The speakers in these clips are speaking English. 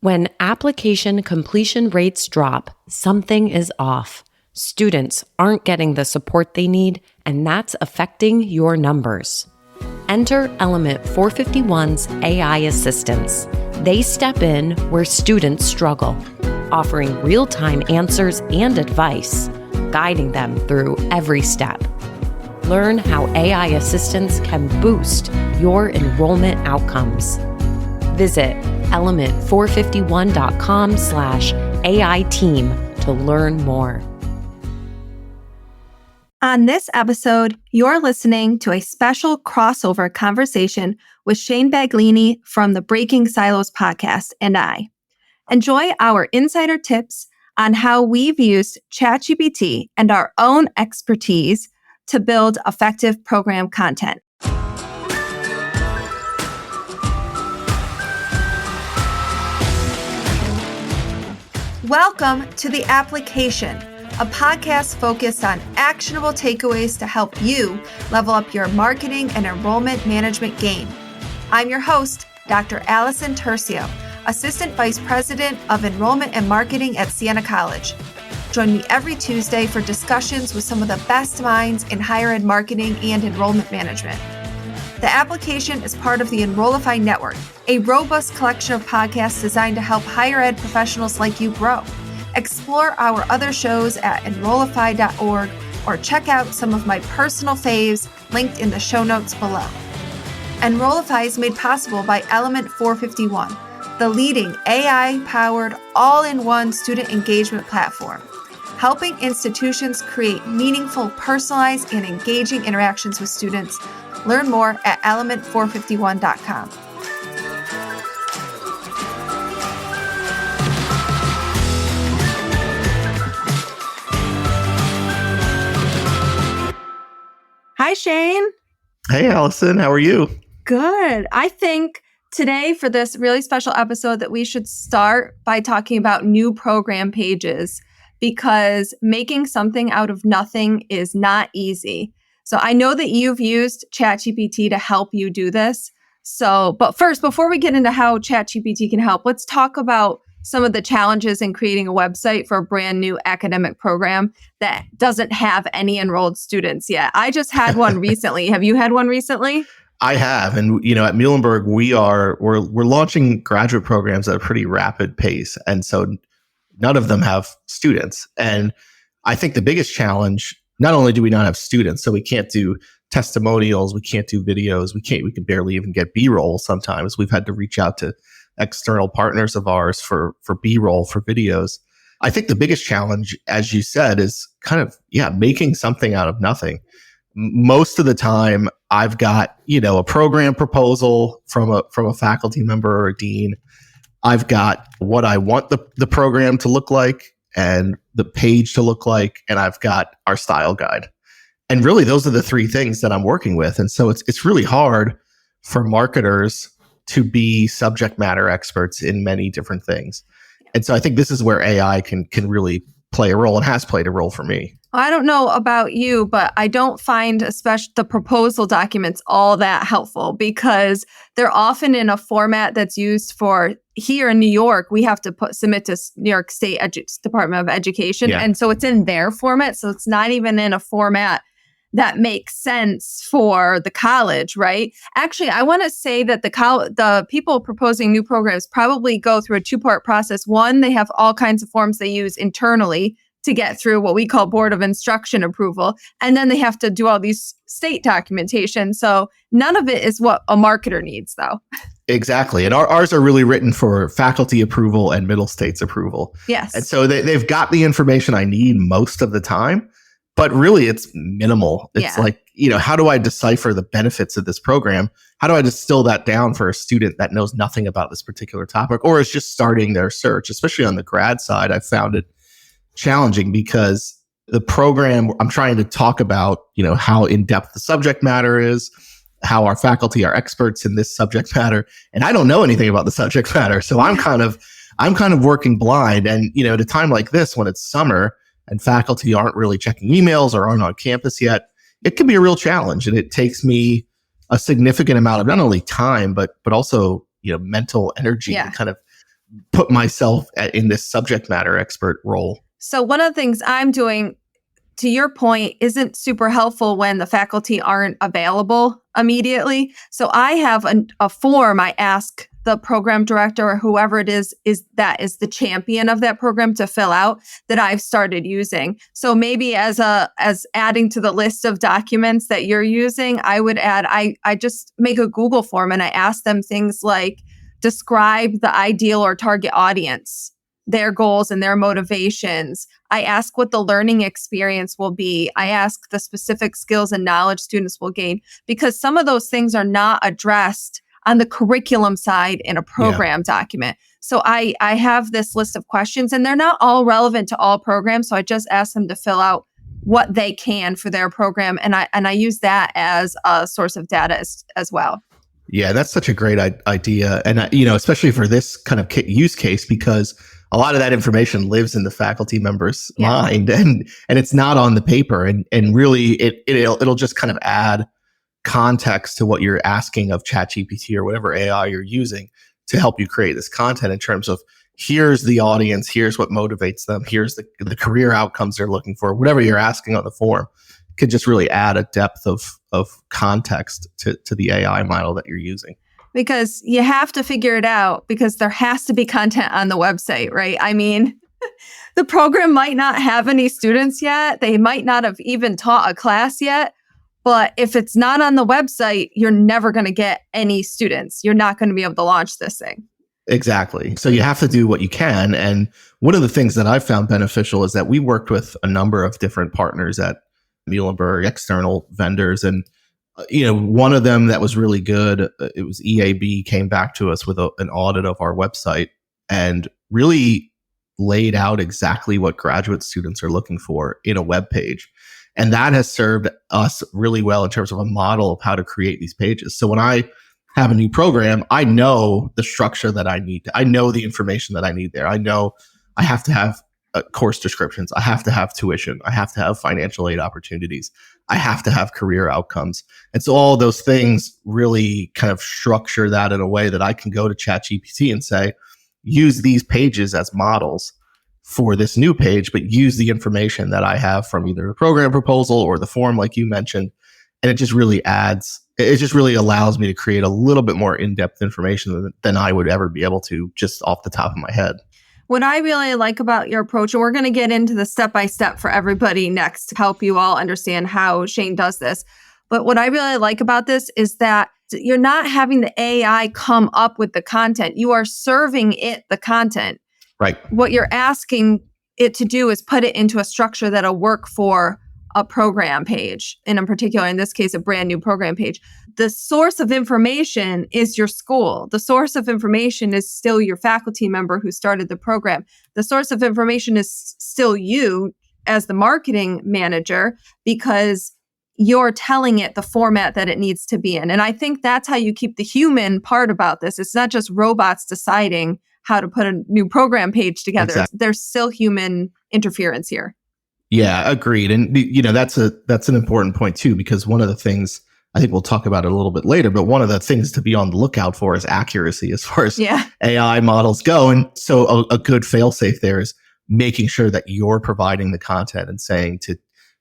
When application completion rates drop, something is off. Students aren't getting the support they need, and that's affecting your numbers. Enter Element 451's AI assistants. They step in where students struggle, offering real-time answers and advice, guiding them through every step. Learn how AI assistants can boost your enrollment outcomes. Visit element451.com/AI team to learn more. On this episode, you're listening to a special crossover conversation with Shane Baglini from the Breaking Silos podcast and I. Enjoy our insider tips on how we've used ChatGPT and our own expertise to build effective program content. Welcome to The Application, a podcast focused on actionable takeaways to help you level up your marketing and enrollment management game. I'm your host, Dr. Allison Turcio, Assistant Vice President of Enrollment and Marketing at Siena College. Join me every Tuesday for discussions with some of the best minds in higher ed marketing and enrollment management. The Application is part of the Enrollify Network, a robust collection of podcasts designed to help higher ed professionals like you grow. Explore our other shows at enrollify.org or check out some of my personal faves linked in the show notes below. Enrollify is made possible by Element 451, the leading AI-powered all-in-one student engagement platform, helping institutions create meaningful, personalized, and engaging interactions with students. Learn more at element451.com. Hi, Shane. Hey, Allison. How are you? Good. I think today for this really special episode that we should start by talking about new program pages, because making something out of nothing is not easy. So I know that you've used ChatGPT to help you do this. But first, before we get into how ChatGPT can help, let's talk about some of the challenges in creating a website for a brand new academic program that doesn't have any enrolled students yet. I just had one recently. Have you had one recently? I have. And, at Muhlenberg, we're launching graduate programs at a pretty rapid pace. And so none of them have students. And I think the biggest challenge, not only do we not have students, so we can't do testimonials, we can't do videos, we can barely even get B-roll sometimes. We've had to reach out to external partners of ours for B-roll, for videos. I think the biggest challenge, as you said, is kind of, making something out of nothing. Most of the time, I've got, a program proposal from a faculty member or a dean. I've got what I want the program to look like and the page to look like, and I've got our style guide. And really, those are the three things that I'm working with. And so it's really hard for marketers to be subject matter experts in many different things. And so I think this is where AI can really play a role, and has played a role for me. I don't know about you, but I don't find especially the proposal documents all that helpful, because they're often in a format that's used for, here in New York, we have to submit to New York State Department of Education. Yeah. And so it's in their format. So it's not even in a format that makes sense for the college, right? Actually, I want to say that the people proposing new programs probably go through a two-part process. One, they have all kinds of forms they use internally to get through what we call Board of Instruction approval. And then they have to do all these state documentation. So none of it is what a marketer needs, though. Exactly. And ours are really written for faculty approval and middle states approval. Yes. And so they've got the information I need most of the time. But really, it's minimal. It's like, how do I decipher the benefits of this program? How do I distill that down for a student that knows nothing about this particular topic or is just starting their search? Especially on the grad side, I found it challenging because the program, I'm trying to talk about, how in-depth the subject matter is, how our faculty are experts in this subject matter. And I don't know anything about the subject matter. So I'm kind of working blind. And, at a time like this, when it's summer, and faculty aren't really checking emails or aren't on campus yet, it can be a real challenge. And it takes me a significant amount of not only time, but also, mental energy to kind of put myself in this subject matter expert role. So one of the things I'm doing, to your point, isn't super helpful when the faculty aren't available immediately. So I have a form I ask the program director or whoever it is that is the champion of that program to fill out, that I've started using. So maybe as adding to the list of documents that you're using, I would add, I just make a Google form and I ask them things like, describe the ideal or target audience, their goals and their motivations. I ask what the learning experience will be. I ask the specific skills and knowledge students will gain, because some of those things are not addressed on the curriculum side in a program document. So I have this list of questions, and they're not all relevant to all programs. So I just ask them to fill out what they can for their program. And I use that as a source of data as well. Yeah, that's such a great idea. And, especially for this kind of use case, because a lot of that information lives in the faculty member's mind, and it's not on the paper. And really, it'll just kind of add context to what you're asking of ChatGPT or whatever AI you're using to help you create this content, in terms of, here's the audience, here's what motivates them, here's the career outcomes they're looking for. Whatever you're asking on the form could just really add a depth of context to the AI model that you're using. Because you have to figure it out, because there has to be content on the website, right? I mean, the program might not have any students yet. They might not have even taught a class yet. But if it's not on the website, you're never going to get any students. You're not going to be able to launch this thing. Exactly. So you have to do what you can. And one of the things that I've found beneficial is that we worked with a number of different partners at Muhlenberg, external vendors. And, one of them that was really good, it was EAB, came back to us with an audit of our website and really laid out exactly what graduate students are looking for in a web page. And that has served us really well in terms of a model of how to create these pages. So when I have a new program, I know the structure that I need. I know the information that I need there. I know I have to have course descriptions. I have to have tuition. I have to have financial aid opportunities. I have to have career outcomes. And so all those things really kind of structure that in a way that I can go to ChatGPT and say, use these pages as models for this new page, but use the information that I have from either the program proposal or the form, like you mentioned. And it just really allows me to create a little bit more in-depth information than I would ever be able to just off the top of my head. What I really like about your approach, and we're going to get into the step-by-step for everybody next to help you all understand how Shane does this. But what I really like about this is that you're not having the AI come up with the content. You are serving it the content. Right. What you're asking it to do is put it into a structure that'll work for a program page, and in particular, in this case, a brand new program page. The source of information is your school. The source of information is still your faculty member who started the program. The source of information is still you as the marketing manager, because you're telling it the format that it needs to be in. And I think that's how you keep the human part about this. It's not just robots deciding how to put a new program page together. Exactly. There's still human interference here. Yeah, agreed. And that's an important point too, because one of the things, I think we'll talk about it a little bit later, but one of the things to be on the lookout for is accuracy as far as AI models go. And so a good fail-safe there is making sure that you're providing the content and saying to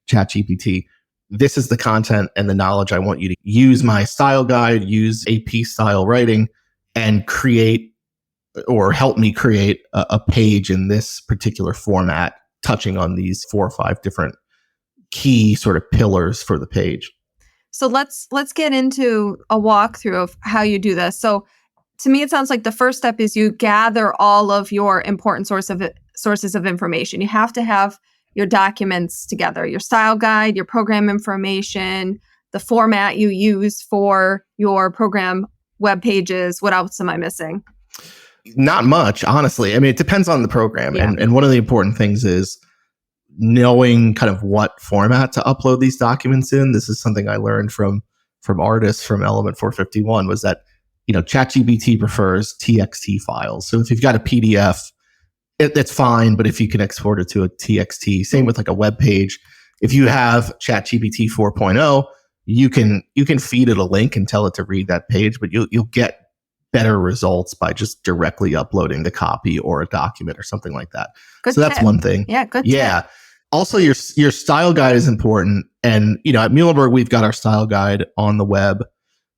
ChatGPT, this is the content and the knowledge I want you to use. My style guide, use AP style writing, and create or help me create a page in this particular format, touching on these 4 or 5 different key sort of pillars for the page. So let's get into a walkthrough of how you do this. So to me, it sounds like the first step is you gather all of your important sources of information. You have to have your documents together, your style guide, your program information, the format you use for your program web pages. What else am I missing? Not much, honestly. I mean, it depends on the program. Yeah. And one of the important things is knowing kind of what format to upload these documents in. This is something I learned from artists from Element 451, was that, ChatGPT prefers TXT files. So if you've got a PDF, it's fine. But if you can export it to a TXT, same with like a web page. If you have ChatGPT 4.0, you can feed it a link and tell it to read that page, but you'll get better results by just directly uploading the copy or a document or something like that. Good so that's tip. one thing. Yeah, good Yeah. tip. Also, your style guide is important. And, at Muhlenberg, we've got our style guide on the web,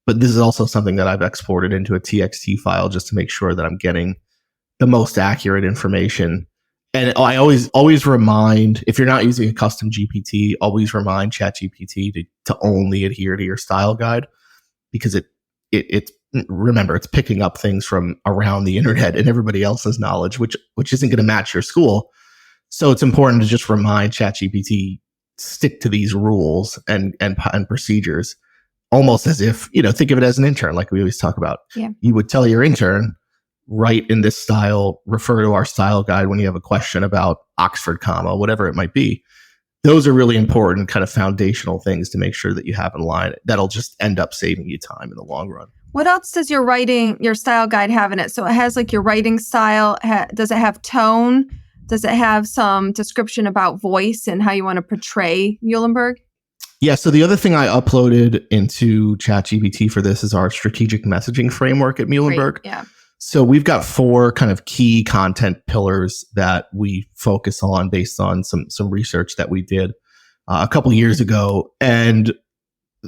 but this is also something that I've exported into a TXT file just to make sure that I'm getting the most accurate information. And I always remind, if you're not using a custom GPT, always remind ChatGPT to only adhere to your style guide, because remember, it's picking up things from around the internet and everybody else's knowledge, which isn't going to match your school. So it's important to just remind ChatGPT, stick to these rules and procedures, almost as if, think of it as an intern, like we always talk about. Yeah. You would tell your intern, write in this style, refer to our style guide when you have a question about Oxford comma, whatever it might be. Those are really important kind of foundational things to make sure that you have in line. That'll just end up saving you time in the long run. What else does your style guide have in it? So it has like your writing style. Does it have tone? Does it have some description about voice and how you want to portray Muhlenberg? Yeah. So the other thing I uploaded into ChatGPT for this is our strategic messaging framework at Muhlenberg. Great. Yeah. So we've got 4 kind of key content pillars that we focus on based on some research that we did a couple years ago. And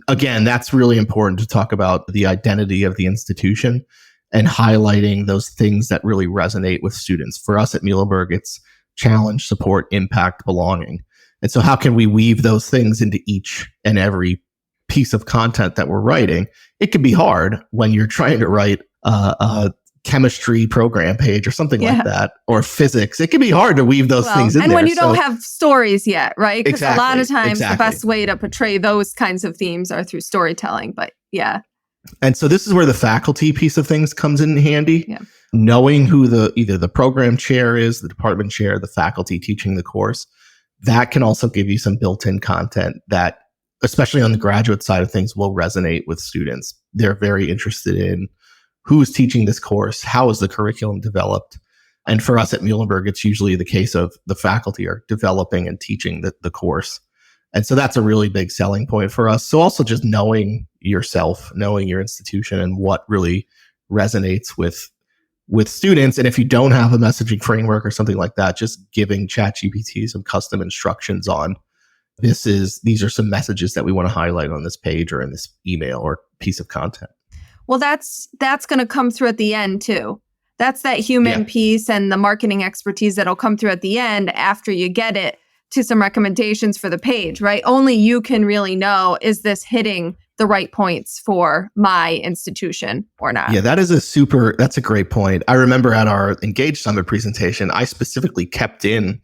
again, that's really important to talk about the identity of the institution and highlighting those things that really resonate with students. For us at Muhlenberg, it's challenge, support, impact, belonging. And so how can we weave those things into each and every piece of content that we're writing? It can be hard when you're trying to write a chemistry program page or something like that, or physics. It can be hard to weave those things in and there. when you don't have stories yet, right? Because a lot of times the Exactly. best way to portray those kinds of themes are through storytelling. But yeah. And so this is where the faculty piece of things comes in handy. Yeah. Knowing who either the program chair is, the department chair, the faculty teaching the course, that can also give you some built-in content that, especially on the graduate side of things, will resonate with students. They're very interested in who's teaching this course, how is the curriculum developed. And for us at Muhlenberg, it's usually the case of the faculty are developing and teaching the course. And so that's a really big selling point for us. So also just knowing yourself, knowing your institution and what really resonates with students. And if you don't have a messaging framework or something like that, just giving ChatGPT some custom instructions on these are some messages that we want to highlight on this page or in this email or piece of content. Well, that's going to come through at the end too. That's that human piece and the marketing expertise that'll come through at the end after you get it to some recommendations for the page, right? Only you can really know, is this hitting the right points for my institution or not? Yeah, that's a great point. I remember at our Engage Summit presentation, I specifically kept in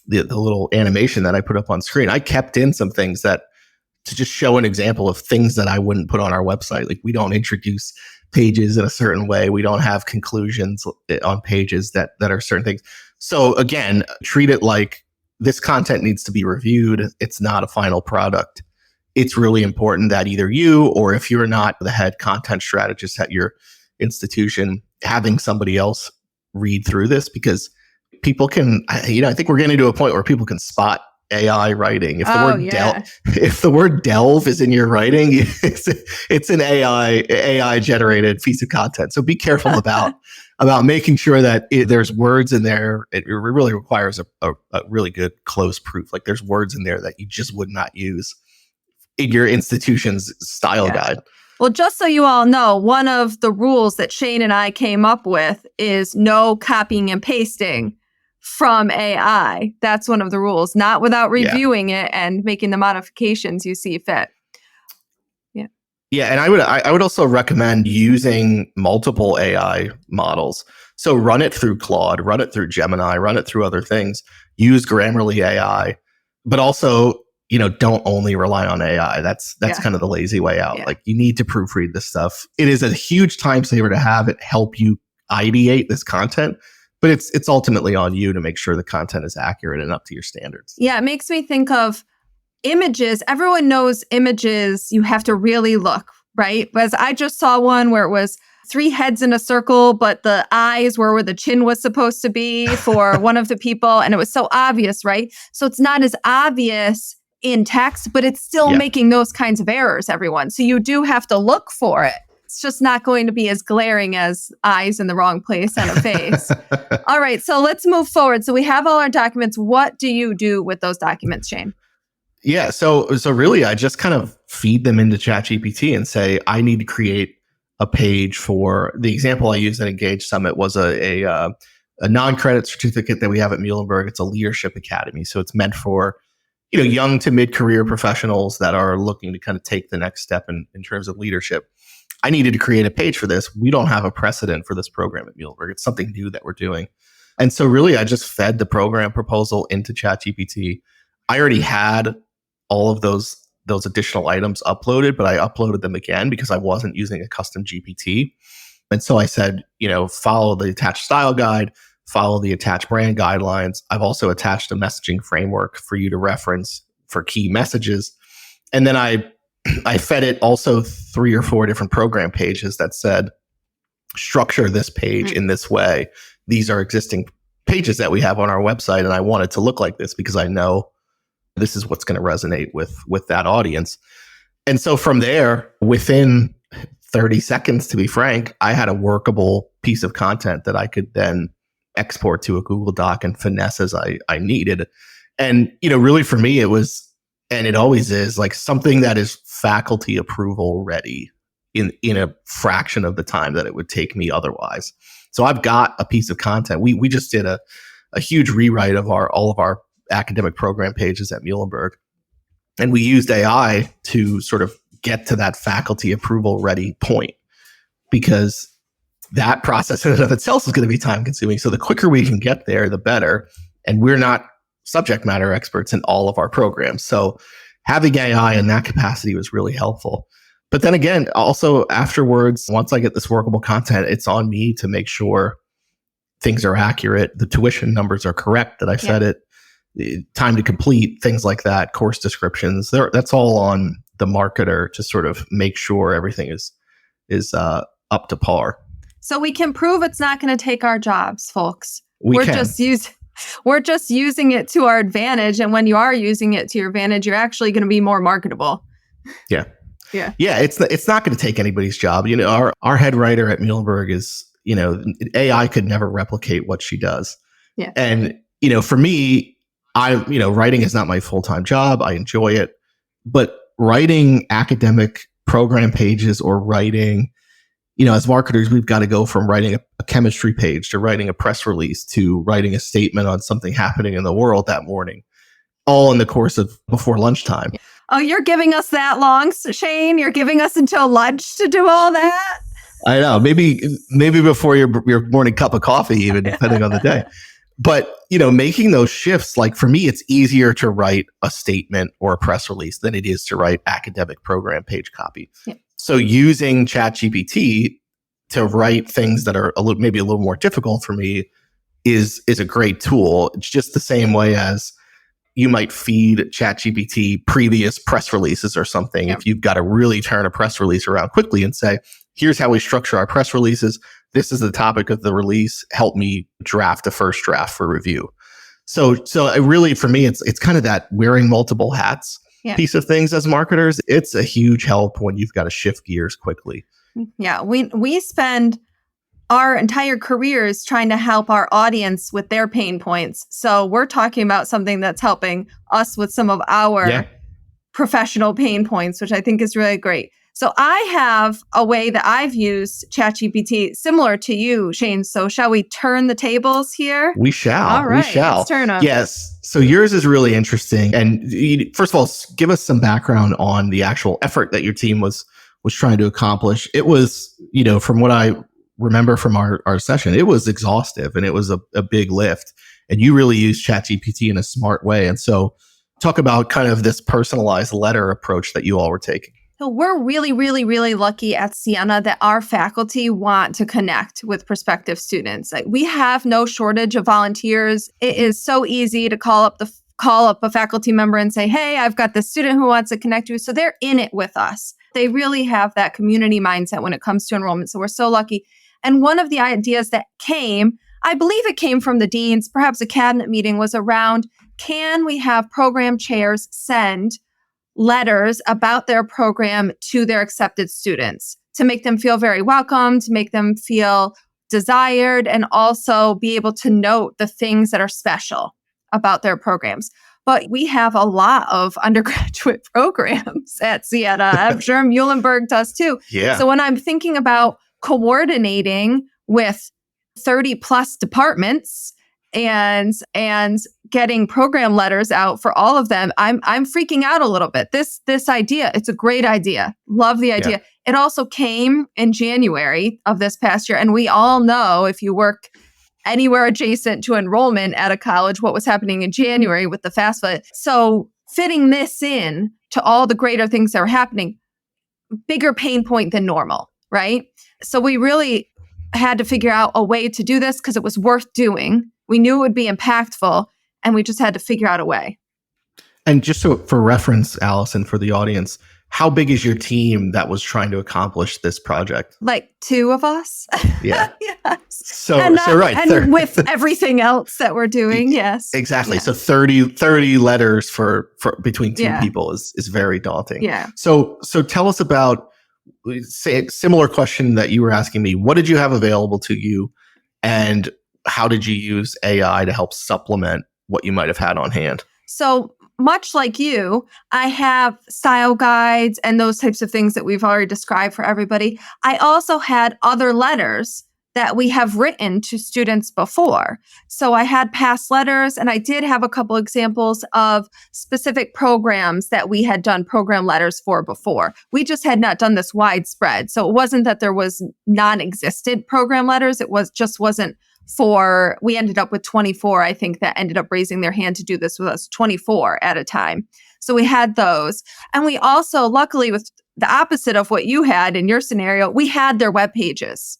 the little animation that I put up on screen. I kept in some things to just show an example of things that I wouldn't put on our website. Like, we don't introduce pages in a certain way. We don't have conclusions on pages that are certain things. So again, treat it like this content needs to be reviewed. It's not a final product. It's really important that either you, or if you're not the head content strategist at your institution, having somebody else read through this, because people can, I think we're getting to a point where people can spot AI writing. If the word delve is in your writing, it's an AI generated piece of content. So be careful about making sure that there's words in there. It really requires a really good close proof. Like, there's words in there that you just would not use in your institution's style guide. Well, just so you all know, one of the rules that Shane and I came up with is no copying and pasting from AI. That's one of the rules, not without reviewing it and making the modifications you see fit. Yeah, and I would also recommend using multiple AI models. So run it through Claude, run it through Gemini, run it through other things. Use Grammarly AI, but also, don't only rely on AI. That's kind of the lazy way out. Like, you need to proofread this stuff. It is a huge time saver to have it help you ideate this content, but it's ultimately on you to make sure the content is accurate and up to your standards. Yeah, it makes me think of images. Everyone knows images, you have to really look, right? Because I just saw one where it was 3 heads in a circle, but the eyes were where the chin was supposed to be for one of the people. And it was so obvious, right? So it's not as obvious in text, but it's still making those kinds of errors, everyone. So you do have to look for it It's just not going to be as glaring as eyes in the wrong place on a face. All right, so let's move forward. So we have all our documents. What do you do with those documents, Shane? Yeah, so really, I just kind of feed them into ChatGPT and say, I need to create a page for the example I used at Engage Summit was a non-credit certificate that we have at Muhlenberg. It's a leadership academy, so it's meant for young to mid-career professionals that are looking to kind of take the next step in terms of leadership. I needed to create a page for this. We don't have a precedent for this program at Muhlenberg. It's something new that we're doing. And so really, I just fed the program proposal into ChatGPT. I already had all of those additional items uploaded, but I uploaded them again because I wasn't using a custom GPT. And so I said, follow the attached style guide, follow the attached brand guidelines. I've also attached a messaging framework for you to reference for key messages. And then I fed it also 3 or 4 different program pages that said, structure this page in this way. These are existing pages that we have on our website, and I want it to look like this because I know this is what's going to resonate with that audience. And so from there, within 30 seconds, to be frank, I had a workable piece of content that I could then export to a Google Doc and finesse as I needed. And, really for me, it was, and it always is, like something that is faculty approval ready in a fraction of the time that it would take me otherwise. So I've got a piece of content. We just did a huge rewrite of all of our academic program pages at Muhlenberg. And we used AI to sort of get to that faculty approval ready point, because that process in and of itself is going to be time consuming. So the quicker we can get there, the better. And we're not subject matter experts in all of our programs. So having AI in that capacity was really helpful. But then again, also afterwards, once I get this workable content, it's on me to make sure things are accurate. The tuition numbers are correct that I said it. Time to complete, things like that, course descriptions. That's all on the marketer to sort of make sure everything is up to par. So we can prove it's not going to take our jobs, folks. We're just using it to our advantage. And when you are using it to your advantage, you're actually going to be more marketable. Yeah. It's not going to take anybody's job. Our head writer at Muhlenberg is, AI could never replicate what she does. Yeah. And, for me, writing is not my full-time job. I enjoy it. But writing academic program pages or writing, as marketers, we've got to go from writing a chemistry page to writing a press release to writing a statement on something happening in the world that morning, all in the course of before lunchtime. Oh, you're giving us that long, Shane? You're giving us until lunch to do all that? I know. Maybe before your morning cup of coffee, even depending on the day. But, making those shifts, like for me, it's easier to write a statement or a press release than it is to write academic program page copy. Yeah. So using ChatGPT to write things that are maybe a little more difficult for me is a great tool. It's just the same way as you might feed ChatGPT previous press releases or something. If you've got to really turn a press release around quickly and say, here's how we structure our press releases. This is the topic of the release. Help me draft a first draft for review. So it really, for me, it's kind of that wearing multiple hats piece of things as marketers. It's a huge help when you've got to shift gears quickly. Yeah, we spend our entire careers trying to help our audience with their pain points. So we're talking about something that's helping us with some of our professional pain points, which I think is really great. So I have a way that I've used ChatGPT similar to you, Shane. So shall we turn the tables here? We shall. All right, we shall. Let's turn them. Yes. So yours is really interesting. And first of all, give us some background on the actual effort that your team was trying to accomplish. It was, from what I remember from our session, it was exhaustive and it was a big lift. And you really used ChatGPT in a smart way. And so talk about kind of this personalized letter approach that you all were taking. So we're really, really, really lucky at Siena that our faculty want to connect with prospective students. Like, we have no shortage of volunteers. It is so easy to call up a faculty member and say, hey, I've got this student who wants to connect you. So they're in it with us. They really have that community mindset when it comes to enrollment. So we're so lucky. And one of the ideas that came, I believe it came from the deans, perhaps a cabinet meeting, was around, can we have program chairs send letters about their program to their accepted students to make them feel very welcome, to make them feel desired, and also be able to note the things that are special about their programs. But we have a lot of undergraduate programs at Siena. I'm sure Muhlenberg does too. Yeah. So when I'm thinking about coordinating with 30 plus departments and getting program letters out for all of them, I'm freaking out a little bit. This idea, it's a great idea. Love the idea. Yeah. It also came in January of this past year. And we all know, if you work anywhere adjacent to enrollment at a college, what was happening in January with the FAFSA. So fitting this in to all the greater things that are happening, bigger pain point than normal, right? So we really had to figure out a way to do this because it was worth doing. We knew it would be impactful, and we just had to figure out a way. And just so for reference, Allison, for the audience, how big is your team that was trying to accomplish this project? Like 2 of us. Yeah. Yes. So right. And with everything else that we're doing, yes. Exactly. Yeah. So 30 letters for between 2 people is very daunting. Yeah. So tell us about, say, a similar question that you were asking me. What did you have available to you, and how did you use AI to help supplement what you might have had on hand? So much like you, I have style guides and those types of things that we've already described for everybody. I also had other letters that we have written to students before. So I had past letters, and I did have a couple examples of specific programs that we had done program letters for before. We just had not done this widespread. So it wasn't that there was non-existent program letters. It wasn't for, we ended up with 24, I think, that ended up raising their hand to do this with us, 24 at a time. So we had those. And we also, luckily, with the opposite of what you had in your scenario, we had their web pages,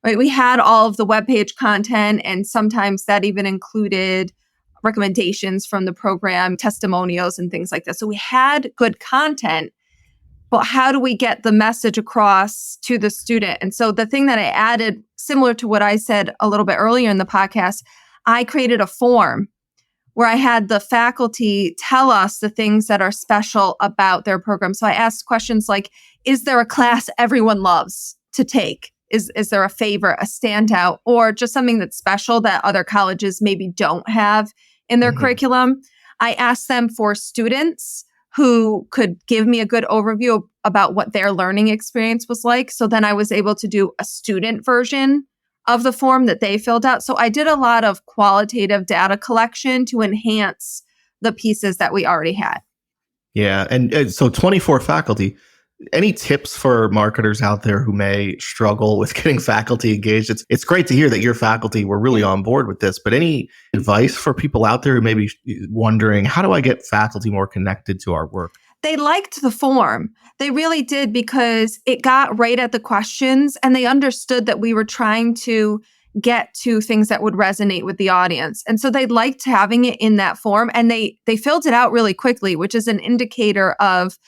right? We had all of the web page content, and sometimes that even included recommendations from the program, testimonials, and things like that. So we had good content. But how do we get the message across to the student? And so the thing that I added, similar to what I said a little bit earlier in the podcast, I created a form where I had the faculty tell us the things that are special about their program. So I asked questions like, is there a class everyone loves to take? Is there a favorite, a standout, or just something that's special that other colleges maybe don't have in their curriculum? I asked them for students who could give me a good overview about what their learning experience was like. So then I was able to do a student version of the form that they filled out. So I did a lot of qualitative data collection to enhance the pieces that we already had. Yeah. And so 24 faculty. Any tips for marketers out there who may struggle with getting faculty engaged? It's great to hear that your faculty were really on board with this, but any advice for people out there who may be wondering, how do I get faculty more connected to our work? They liked the form. They really did, because it got right at the questions, and they understood that we were trying to get to things that would resonate with the audience. And so they liked having it in that form, and they filled it out really quickly, which is an indicator of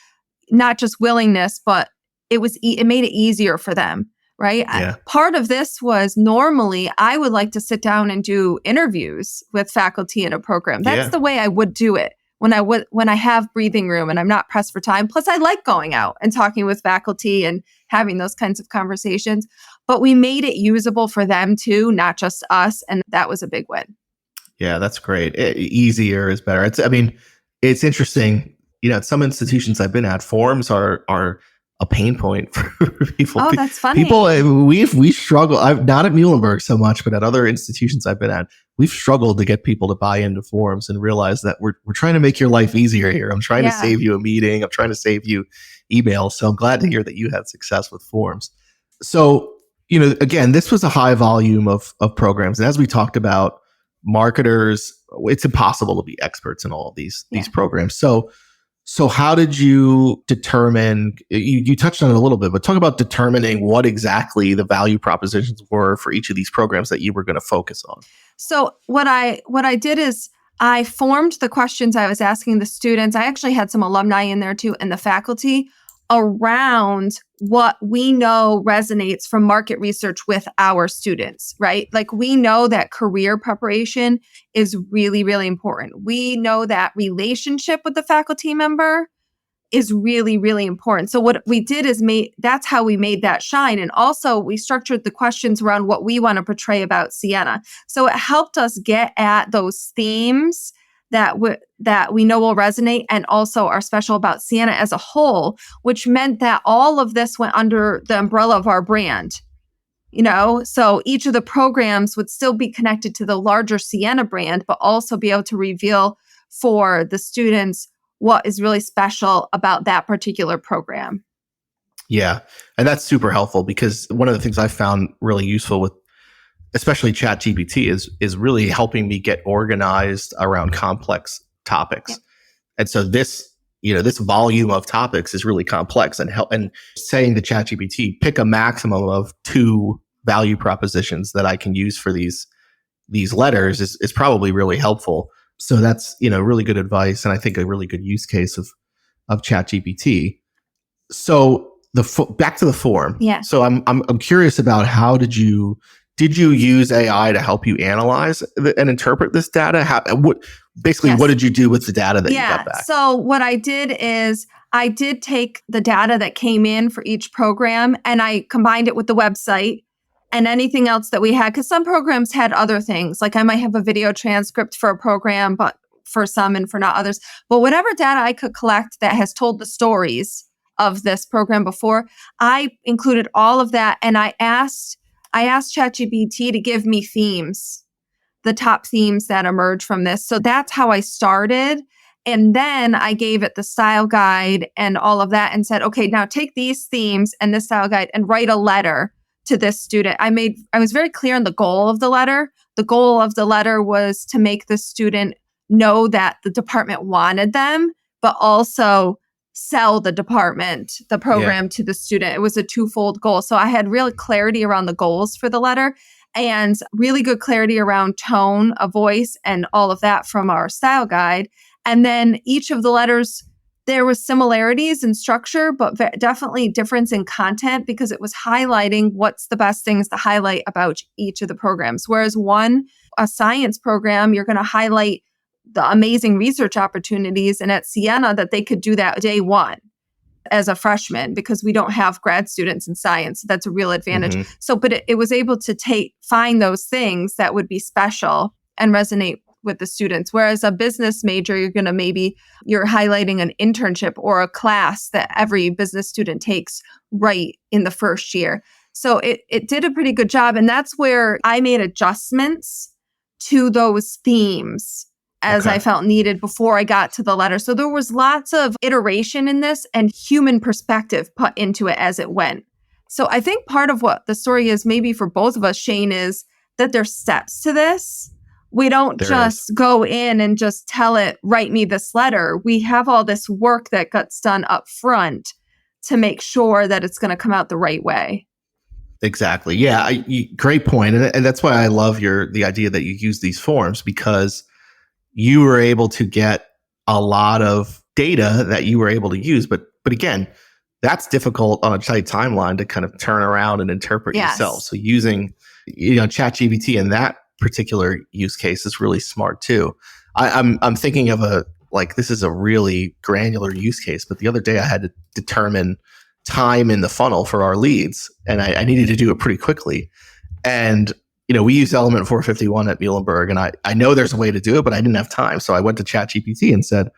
not just willingness, but it made it easier for them, right? Yeah. Part of this was, normally I would like to sit down and do interviews with faculty in a program. That's the way I would do it when I have breathing room and I'm not pressed for time. Plus, I like going out and talking with faculty and having those kinds of conversations. But we made it usable for them too, not just us, and that was a big win. Yeah, that's great. Easier is better. It's interesting. At some institutions I've been at, forms are a pain point for people. Oh, that's funny. People, we struggle. Not at Muhlenberg so much, but at other institutions I've been at, we've struggled to get people to buy into forms and realize that we're trying to make your life easier here. I'm trying to save you a meeting. I'm trying to save you emails. So I'm glad to hear that you had success with forms. So, again, this was a high volume of programs. And as we talked about, marketers, it's impossible to be experts in all of these programs. So how did you determine, you touched on it a little bit, but talk about determining what exactly the value propositions were for each of these programs that you were going to focus on. So what I did is I formed the questions I was asking the students. I actually had some alumni in there too, and the faculty, around what we know resonates from market research with our students, right? Like, we know that career preparation is really, really important. We know that relationship with the faculty member is really, really important. So what we did is that's how we made that shine. And also we structured the questions around what we want to portray about Siena. So it helped us get at those themes that we know will resonate and also are special about Siena as a whole, which meant that all of this went under the umbrella of our brand. So each of the programs would still be connected to the larger Siena brand, but also be able to reveal for the students what is really special about that particular program. Yeah. And that's super helpful, because one of the things I found really useful with especially ChatGPT is really helping me get organized around complex topics. Yeah. And so this volume of topics is really complex, and saying to ChatGPT, pick a maximum of 2 value propositions that I can use for these letters is probably really helpful. So that's, really good advice, and I think a really good use case of ChatGPT. So back to the form. Yeah. So I'm curious about how did you use AI to help you analyze and interpret this data? What did you do with the data that you got back? So what I did is I did take the data that came in for each program and I combined it with the website and anything else that we had, because some programs had other things. Like I might have a video transcript for a program, but for some and for not others. But whatever data I could collect that has told the stories of this program before, I included all of that. And I asked ChatGPT to give me themes, the top themes that emerge from this. So that's how I started. And then I gave it the style guide and all of that and said, okay, now take these themes and this style guide and write a letter to this student. I was very clear on the goal of the letter. The goal of the letter was to make the student know that the department wanted them, but also sell the program to the student. It was a twofold goal. So I had real clarity around the goals for the letter and really good clarity around tone of voice and all of that from our style guide. And then each of the letters, there was similarities in structure, but definitely difference in content, because it was highlighting what's the best things to highlight about each of the programs. Whereas a science program, you're going to highlight the amazing research opportunities. And at Siena, that they could do that day one as a freshman, because we don't have grad students in science. So that's a real advantage. Mm-hmm. So, but it was able to find those things that would be special and resonate with the students. Whereas a business major, you're highlighting an internship or a class that every business student takes right in the first year. So it did a pretty good job. And that's where I made adjustments to those themes as I felt needed before I got to the letter. So there was lots of iteration in this and human perspective put into it as it went. So I think part of what the story is, maybe for both of us, Shane, is that there's steps to this. We don't go in and just tell it, write me this letter. We have all this work that gets done up front to make sure that it's going to come out the right way. Exactly. Yeah. Great point. And that's why I love the idea that you use these forms, because you were able to get a lot of data that you were able to use. But again, that's difficult on a tight timeline to kind of turn around and interpret yourself. So using, ChatGPT in that particular use case is really smart too. I'm thinking of this is a really granular use case, but the other day I had to determine time in the funnel for our leads, and I needed to do it pretty quickly. And we use Element 451 at Muhlenberg, and I know there's a way to do it, but I didn't have time. So I went to ChatGPT and said,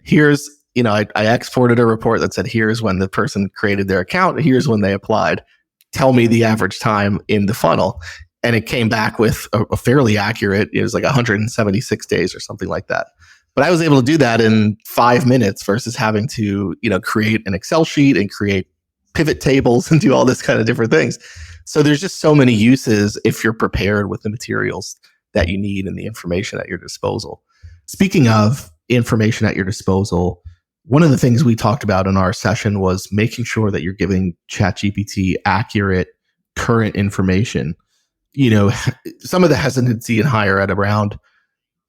here's, I exported a report that said, here's when the person created their account, here's when they applied. Tell me the average time in the funnel. And it came back with a fairly accurate, it was like 176 days or something like that. But I was able to do that in 5 minutes versus having to, create an Excel sheet and create pivot tables and do all this kind of different things. So there's just so many uses if you're prepared with the materials that you need and the information at your disposal. Speaking of information at your disposal, one of the things we talked about in our session was making sure that you're giving ChatGPT accurate, current information. Some of the hesitancy in higher ed around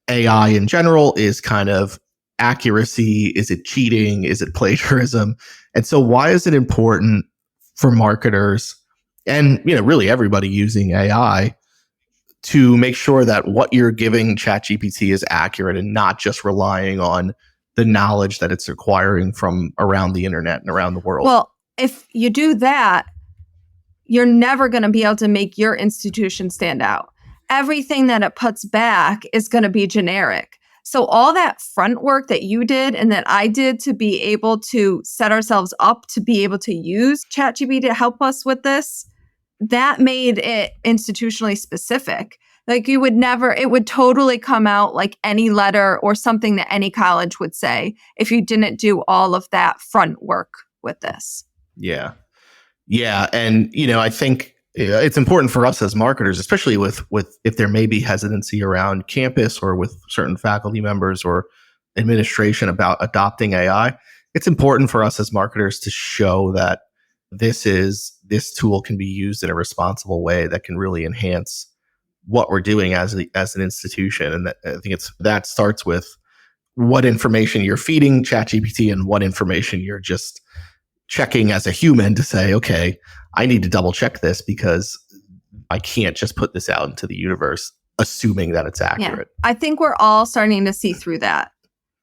AI in general is kind of accuracy. Is it cheating? Is it plagiarism? And so why is it important for marketers and, really everybody using AI to make sure that what you're giving ChatGPT is accurate and not just relying on the knowledge that it's acquiring from around the internet and around the world. Well, if you do that, you're never going to be able to make your institution stand out. Everything that it puts back is going to be generic. So all that front work that you did and that I did to be able to set ourselves up to be able to use ChatGPT to help us with this, that made it institutionally specific. Like it would totally come out like any letter or something that any college would say if you didn't do all of that front work with this. Yeah. Yeah. And, I think it's important for us as marketers, especially with if there may be hesitancy around campus or with certain faculty members or administration about adopting AI. It's important for us as marketers to show that this tool can be used in a responsible way that can really enhance what we're doing as an institution. And I think that starts with what information you're feeding ChatGPT and what information you're just checking as a human to say, okay, I need to double check this because I can't just put this out into the universe assuming that it's accurate. Yeah. I think we're all starting to see through that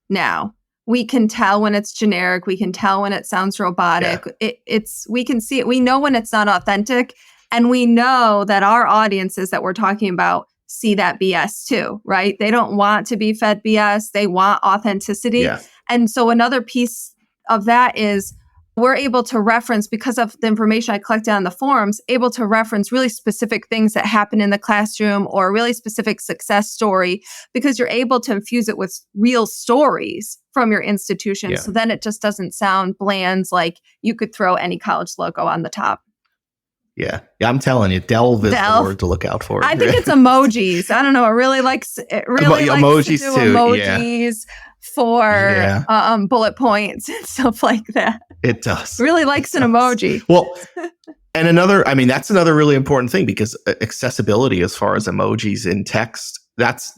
now. We can tell when it's generic. We can tell when it sounds robotic. Yeah. We can see it. We know when it's not authentic. And we know that our audiences that we're talking about see that BS too, right? They don't want to be fed BS. They want authenticity. Yeah. And so another piece of that is we're able to reference, because of the information I collected on the forums, able to reference really specific things that happen in the classroom or a really specific success story, because you're able to infuse it with real stories from your institution. Yeah. So then it just doesn't sound bland, like you could throw any college logo on the top. Yeah. I'm telling you, delve is the word to look out for. I think it's emojis. I don't know. It really likes emojis to do emojis for bullet points and stuff like that. It does. Really likes an emoji. Well, and that's another really important thing, because accessibility as far as emojis in text, that's,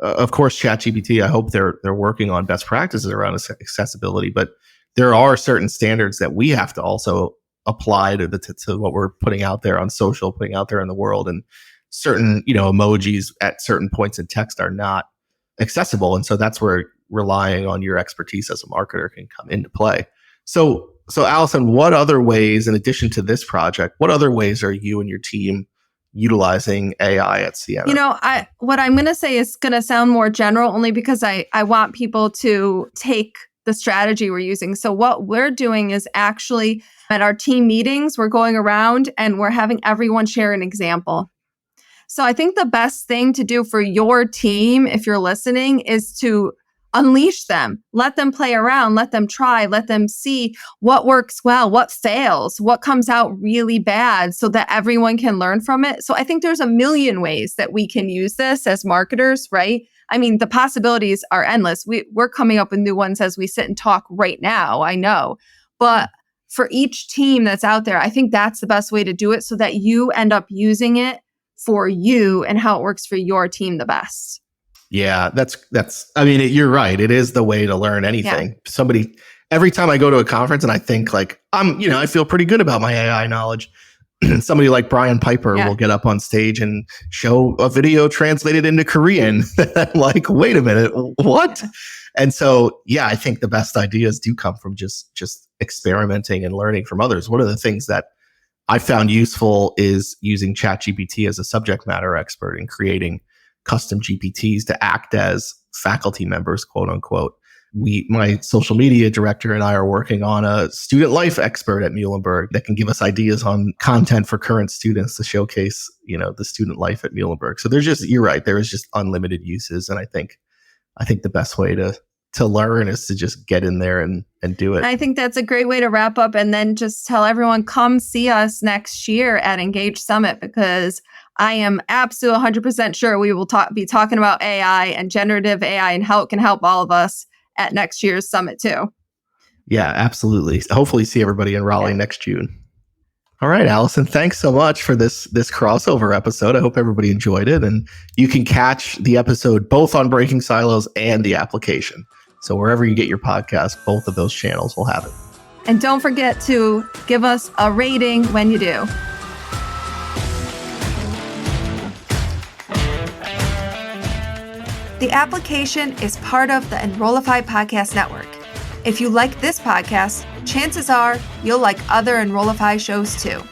of course, ChatGPT, I hope they're working on best practices around accessibility, but there are certain standards that we have to also apply to what we're putting out there on social, putting out there in the world, and certain, emojis at certain points in text are not accessible. And so that's where relying on your expertise as a marketer can come into play. So Allison, what other ways, in addition to this project, what other ways are you and your team utilizing AI at Siena? What I'm going to say is going to sound more general, only because I want people to take the strategy we're using. So what we're doing is actually at our team meetings, we're going around and we're having everyone share an example. So I think the best thing to do for your team, if you're listening, is to unleash them, let them play around, let them try, let them see what works well, what fails, what comes out really bad, so that everyone can learn from it. So I think there's a million ways that we can use this as marketers, right? I mean, the possibilities are endless. We're coming up with new ones as we sit and talk right now, I know. But for each team that's out there, I think that's the best way to do it, so that you end up using it for you and how it works for your team the best. Yeah, you're right. It is the way to learn anything. Yeah. Every time I go to a conference and I think like, I feel pretty good about my AI knowledge. Somebody like Brian Piper will get up on stage and show a video translated into Korean. I'm like, wait a minute, what? And so, I think the best ideas do come from just experimenting and learning from others. One of the things that I found useful is using ChatGPT as a subject matter expert and creating custom GPTs to act as faculty members, quote unquote. My social media director and I are working on a student life expert at Muhlenberg that can give us ideas on content for current students to showcase, the student life at Muhlenberg. So you're right, there is just unlimited uses. And I think the best way to learn is to just get in there and do it. I think that's a great way to wrap up, and then just tell everyone, come see us next year at Engage Summit, because I am absolutely 100% sure we will be talking about AI and generative AI and how it can help all of us at next year's summit too. Yeah, absolutely. Hopefully see everybody in Raleigh next June. All right, Allison, thanks so much for this crossover episode. I hope everybody enjoyed it, and you can catch the episode both on Breaking Silos and the application. So wherever you get your podcast, both of those channels will have it. And don't forget to give us a rating when you do. The application is part of the Enrollify Podcast Network. If you like this podcast, chances are you'll like other Enrollify shows too.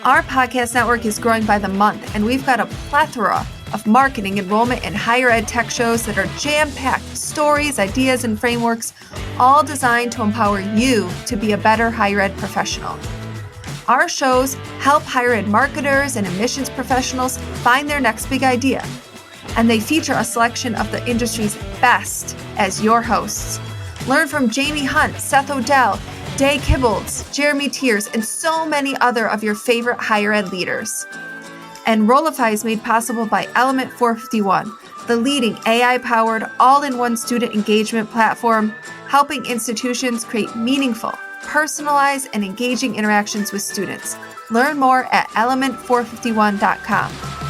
Our podcast network is growing by the month, and we've got a plethora of marketing, enrollment, and higher ed tech shows that are jam-packed with stories, ideas, and frameworks, all designed to empower you to be a better higher ed professional. Our shows help higher ed marketers and admissions professionals find their next big idea. And they feature a selection of the industry's best as your hosts. Learn from Jamie Hunt, Seth Odell, Day Kibbles, Jeremy Tiers, and so many other of your favorite higher ed leaders. Enrollify is made possible by Element 451, the leading AI-powered all-in-one student engagement platform, helping institutions create meaningful, personalized, and engaging interactions with students. Learn more at element451.com.